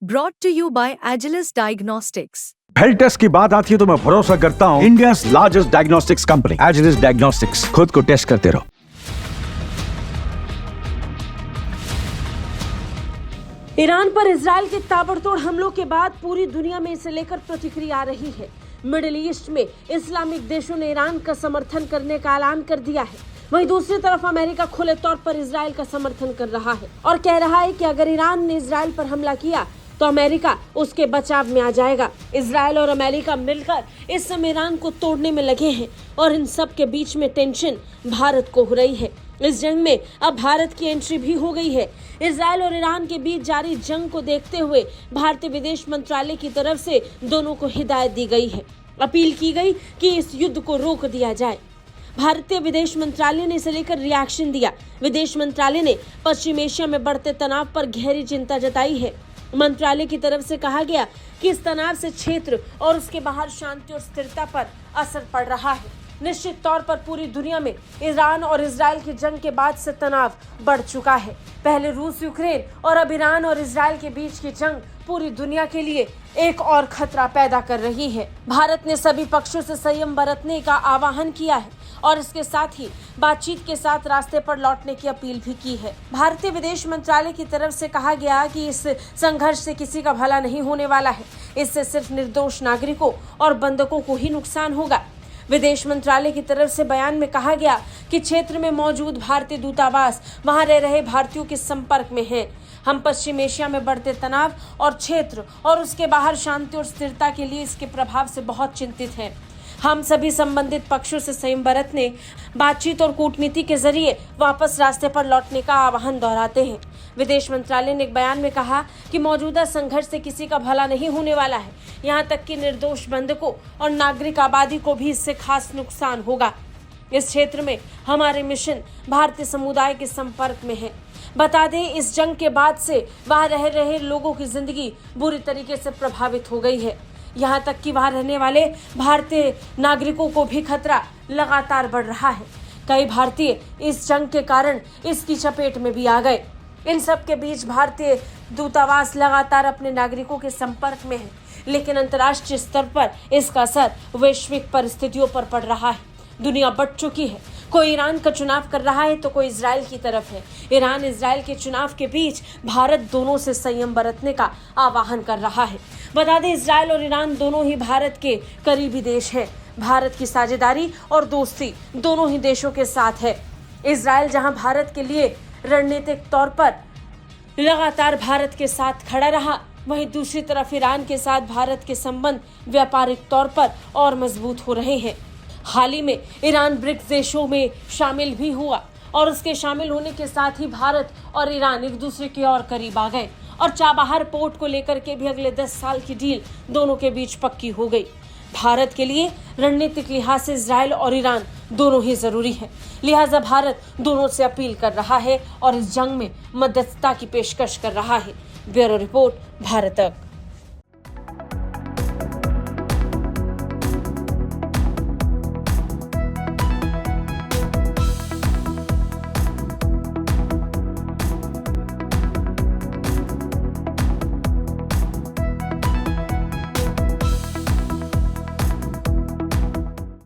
Brought to you by Agilus Diagnostics. Health test की बात आती है तो मैं भरोसा करता हूँ India's largest diagnostics company Agilus diagnostics. खुद को टेस्ट करते रहो। ईरान पर इजराइल के ताबड़तोड़ हमलों के बाद पूरी दुनिया में इसे लेकर प्रतिक्रिया आ रही है। मिडिल ईस्ट में इस्लामिक देशों ने ईरान का समर्थन करने का ऐलान कर दिया है। वहीं दूसरी तरफ अमेरिका खुले तौर पर इजराइल का समर्थन कर रहा है और कह रहा है कि अगर ईरान ने इजराइल पर हमला किया तो अमेरिका उसके बचाव में आ जाएगा। इजराइल और अमेरिका मिलकर इस समय ईरान को तोड़ने में लगे हैं और इन सब के बीच में टेंशन भारत को हो रही है। इस जंग में अब भारत की एंट्री भी हो गई है। इजराइल और ईरान के बीच जारी जंग को देखते हुए भारतीय विदेश मंत्रालय की तरफ से दोनों को हिदायत दी गई है। अपील की गई कि इस युद्ध को रोक दिया जाए। भारतीय विदेश मंत्रालय ने इसे लेकर रिएक्शन दिया। विदेश मंत्रालय ने पश्चिम एशिया में बढ़ते तनाव पर गहरी चिंता जताई है। मंत्रालय की तरफ से कहा गया कि इस तनाव से क्षेत्र और उसके बाहर शांति और स्थिरता पर असर पड़ रहा है। निश्चित तौर पर पूरी दुनिया में ईरान और इजराइल की जंग के बाद से तनाव बढ़ चुका है। पहले रूस यूक्रेन और अब ईरान और इजराइल के बीच की जंग पूरी दुनिया के लिए एक और खतरा पैदा कर रही है। भारत ने सभी पक्षों से संयम बरतने का आह्वान किया है और इसके साथ ही बातचीत के साथ रास्ते पर लौटने की अपील भी की है। भारतीय विदेश मंत्रालय की तरफ से कहा गया कि इस संघर्ष से किसी का भला नहीं होने वाला है। इससे सिर्फ निर्दोष नागरिकों और बंधकों को ही नुकसान होगा। विदेश मंत्रालय की तरफ से बयान में कहा गया कि क्षेत्र में मौजूद भारतीय दूतावास वहां रह रहे भारतीयों के संपर्क में हैं। हम पश्चिम एशिया में बढ़ते तनाव और क्षेत्र और उसके बाहर शांति और स्थिरता के लिए इसके प्रभाव से बहुत चिंतित हैं। हम सभी संबंधित पक्षों से संयम बरतने, बातचीत और कूटनीति के जरिए वापस रास्ते पर लौटने का आह्वान दोहराते हैं। विदेश मंत्रालय ने एक बयान में कहा कि मौजूदा संघर्ष से किसी का भला नहीं होने वाला है। यहाँ तक कि निर्दोष बंधकों और नागरिक आबादी को भी इससे खास नुकसान होगा। इस क्षेत्र में हमारे मिशन भारतीय समुदाय के संपर्क में है। बता दें, इस जंग के बाद से वहां रह रहे लोगों की जिंदगी बुरी तरीके से प्रभावित हो गई है। यहाँ तक कि वहां रहने वाले भारतीय नागरिकों को भी खतरा लगातार बढ़ रहा है। कई भारतीय इस जंग के कारण इसकी चपेट में भी आ गए। इन सब के बीच भारतीय दूतावास लगातार अपने नागरिकों के संपर्क में है, लेकिन अंतर्राष्ट्रीय स्तर पर इसका असर वैश्विक परिस्थितियों पर पड़ रहा है। दुनिया बढ़ चुकी है। कोई ईरान का चुनाव कर रहा है तो कोई इजराइल की तरफ है। ईरान इजराइल के चुनाव के बीच भारत दोनों से संयम बरतने का आह्वान कर रहा है। बता दें, इजराइल और ईरान दोनों ही भारत के करीबी देश हैं। भारत की साझेदारी और दोस्ती दोनों ही देशों के साथ है। इजराइल जहां भारत के लिए रणनीतिक तौर पर लगातार भारत के साथ खड़ा रहा, वहीं दूसरी तरफ ईरान के साथ भारत के संबंध व्यापारिक तौर पर और मजबूत हो रहे हैं। हाल ही में ईरान ब्रिक्स देशों में शामिल भी हुआ और उसके शामिल होने के साथ ही भारत और ईरान एक दूसरे के और करीब आ गए और चाबहार पोर्ट को लेकर के भी अगले 10 साल की डील दोनों के बीच पक्की हो गई। भारत के लिए रणनीतिक लिहाज से इजराइल और ईरान दोनों ही जरूरी है। लिहाजा भारत दोनों से अपील कर रहा है और इस जंग में मध्यस्थता की पेशकश कर रहा है। ब्यूरो रिपोर्ट, भारत तक।